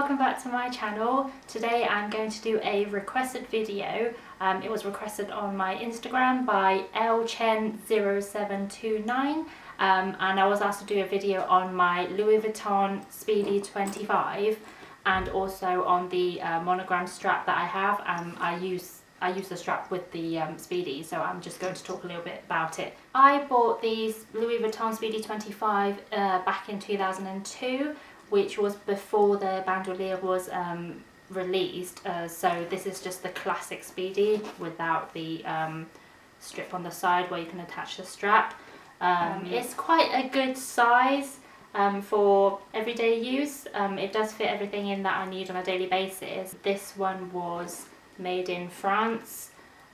welcome back to my channel. Today I'm going to do a requested video. It was requested on my Instagram by lchen0729 and I was asked to do a video on my Louis Vuitton Speedy 25 and also on the Monogram strap that I have. I use the strap with the Speedy, so I'm just going to talk a little bit about it. I bought these Louis Vuitton Speedy 25 back in 2002, which was before the bandolier was released. So this is just the classic Speedy without the strip on the side where you can attach the strap. It's quite a good size for everyday use. It does fit everything in that I need on a daily basis. This one was made in France,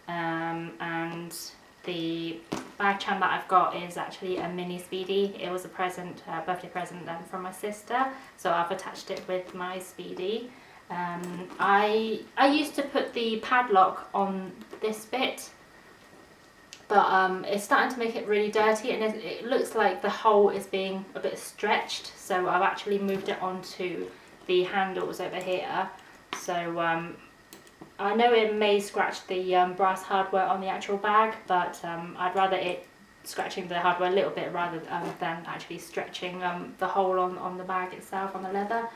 and the bag charm that I've got is actually a mini Speedy. It was a present, birthday present from my sister, so I've attached it with my Speedy. I used to put the padlock on this bit, but it's starting to make it really dirty, and it looks like the hole is being a bit stretched, so I've actually moved it onto the handles over here. So I know it may scratch the brass hardware on the actual bag, but I'd rather it scratching the hardware a little bit rather than actually stretching the hole on the bag itself, on the leather.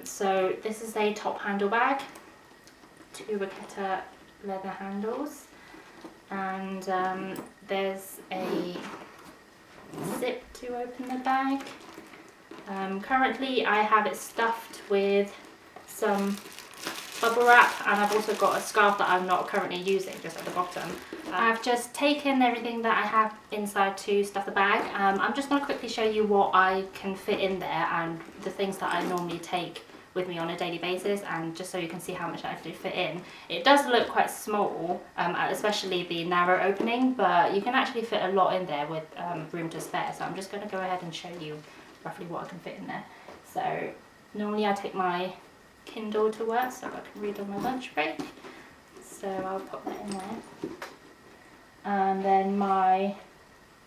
So this is a top handle bag, 2 Vachetta leather handles, and there's a zip to open the bag. Currently I have it stuffed with some bubble wrap, and I've also got a scarf that I'm not currently using, just at the bottom. I've just taken everything that I have inside to stuff the bag. I'm just going to quickly show you what I can fit in there and the things that I normally take with me on a daily basis, and just so you can see how much I actually fit in. It does look quite small, especially the narrow opening, but you can actually fit a lot in there with room to spare. So I'm just going to go ahead and show you roughly what I can fit in there. So normally I take my Kindle to work so I can read on my lunch break, so I'll pop that in there, and then my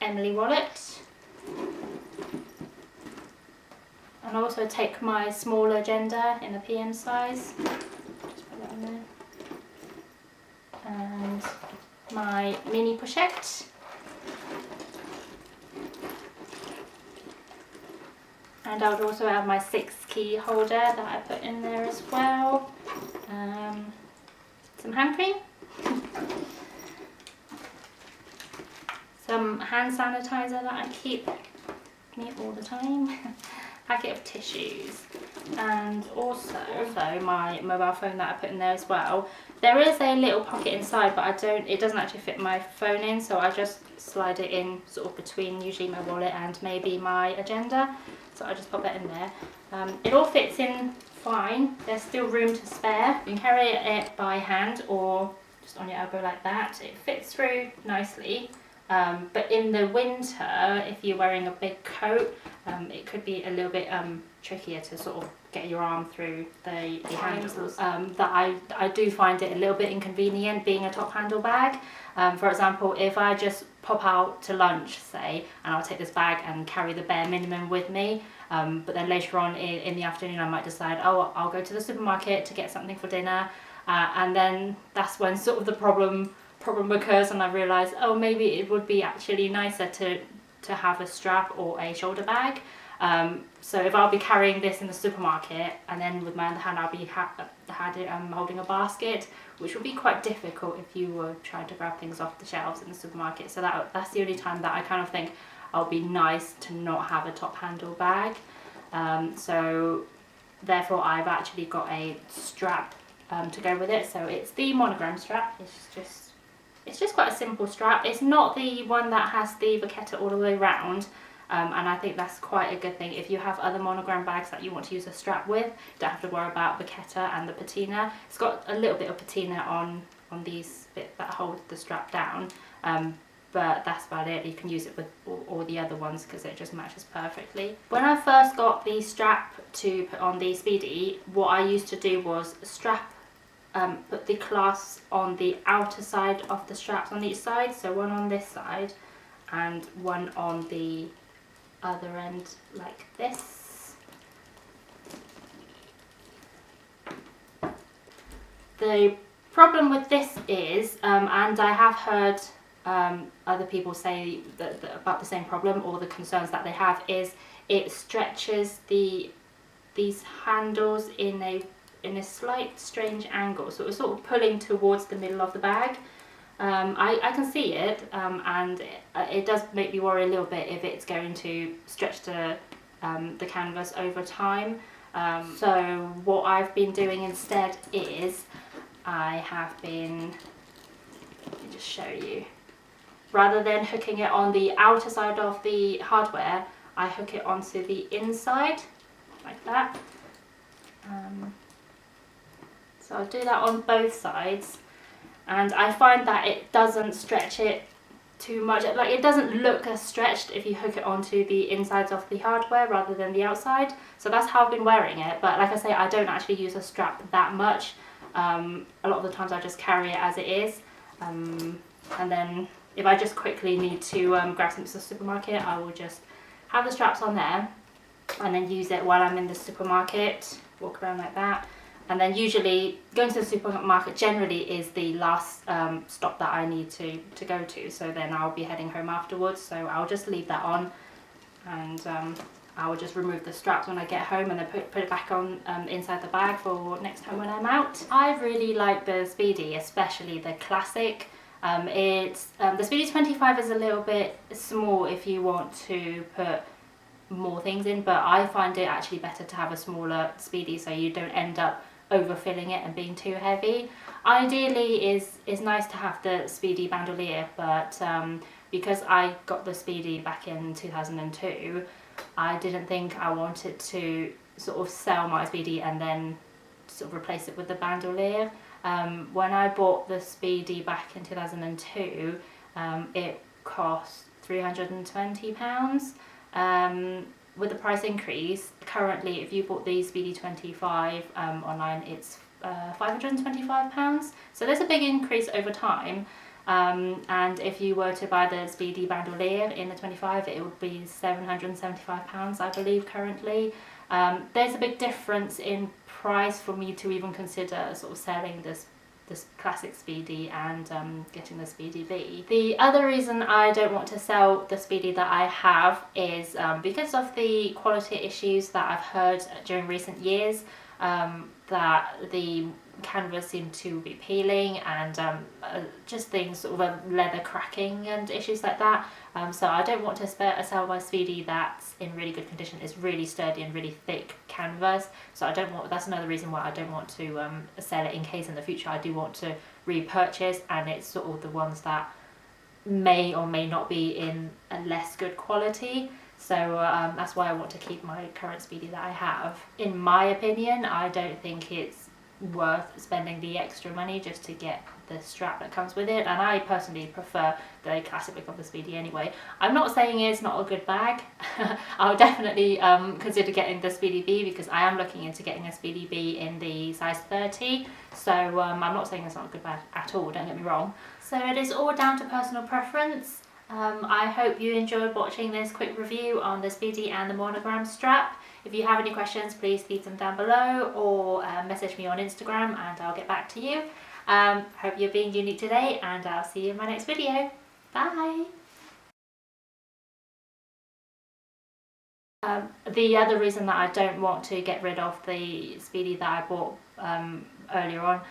Emily wallet, and also take my small agenda in a PM size, just put that in there, and my mini pochette, and I would also have my 6-key holder that I put in there as well. Some hand cream, some hand sanitizer that I keep with me all the time, packet of tissues, and also my mobile phone that I put in there as well. There is a little pocket inside, but it doesn't actually fit my phone in, so I just slide it in sort of between usually my wallet and maybe my agenda. So I just pop that in there. It all fits in fine. There's still room to spare. You can carry it by hand or just on your elbow like that. It fits through nicely. But in the winter, if you're wearing a big coat, it could be a little bit trickier to sort of get your arm through the handles. I do find it a little bit inconvenient being a top handle bag. For example, if I just pop out to lunch, say, and I'll take this bag and carry the bare minimum with me, but then later on in the afternoon I might decide, oh, I'll go to the supermarket to get something for dinner, and then that's when sort of the problem occurs, and I realise, oh, maybe it would be actually nicer to have a strap or a shoulder bag. So if I'll be carrying this in the supermarket, and then with my other hand I'll be holding a basket, which would be quite difficult if you were trying to grab things off the shelves in the supermarket. So that's the only time that I kind of think it'll be nice to not have a top handle bag. So therefore I've actually got a strap to go with it. So it's the Monogram strap. It's just quite a simple strap. It's not the one that has the Vachetta all the way around. And I think that's quite a good thing. If you have other monogram bags that you want to use a strap with, you don't have to worry about Vachetta and the patina. It's got a little bit of patina on these bits that hold the strap down, but that's about it. You can use it with all the other ones because it just matches perfectly. When I first got the strap to put on the Speedy, what I used to do was put the clasps on the outer side of the straps on each side, so one on this side and one on the other end like this. The problem with this is, and I have heard other people say that about the same problem, or the concerns that they have, is it stretches these handles in a slight strange angle, so it's sort of pulling towards the middle of the bag. I can see it, and it does make me worry a little bit if it's going to stretch the canvas over time. So what I've been doing instead is I have been, let me just show you, rather than hooking it on the outer side of the hardware, I hook it onto the inside like that. So I'll do that on both sides, and I find that it doesn't stretch it too much. Like, it doesn't look as stretched if you hook it onto the insides of the hardware rather than the outside. So that's how I've been wearing it, but like I say, I don't actually use a strap that much. A lot of the times I just carry it as it is, and then if I just quickly need to grab something to the supermarket, I will just have the straps on there and then use it while I'm in the supermarket, walk around like that. And then usually going to the supermarket generally is the last stop that I need to go to, so then I'll be heading home afterwards, so I'll just leave that on, and I will just remove the straps when I get home and then put it back on inside the bag for next time when I'm out. I really like the Speedy, especially the Classic. The Speedy 25 is a little bit small if you want to put more things in, but I find it actually better to have a smaller Speedy so you don't end up overfilling it and being too heavy. Ideally is nice to have the Speedy bandolier, but because I got the Speedy back in 2002, I didn't think I wanted to sort of sell my Speedy and then sort of replace it with the bandolier. When I bought the Speedy back in 2002, it cost £320. With the price increase, currently if you bought the Speedy 25 online, it's £525. So there's a big increase over time. And if you were to buy the Speedy bandolier in the 25, it would be £775, I believe, currently. There's a big difference in price for me to even consider sort of selling this Classic Speedy and getting the Speedy B. The other reason I don't want to sell the Speedy that I have is because of the quality issues that I've heard during recent years, that the canvas seemed to be peeling and just things sort of leather cracking and issues like that. So I don't want to sell my Speedy that's in really good condition. It's really sturdy and really thick canvas, so I don't want. That's another reason why I don't want to sell it, in case in the future I do want to repurchase and it's sort of the ones that may or may not be in a less good quality. So that's why I want to keep my current Speedy that I have. In my opinion, I don't think it's worth spending the extra money just to get the strap that comes with it, and I personally prefer the classic look of the Speedy anyway. I'm not saying it's not a good bag. I'll definitely consider getting the Speedy B, because I am looking into getting a Speedy B in the size 30, so I'm not saying it's not a good bag at all, don't get me wrong. So it is all down to personal preference. I hope you enjoyed watching this quick review on the Speedy and the Monogram Strap. If you have any questions, please leave them down below, or message me on Instagram and I'll get back to you. Hope you're being unique today, and I'll see you in my next video. Bye! The other reason that I don't want to get rid of the Speedy that I bought earlier on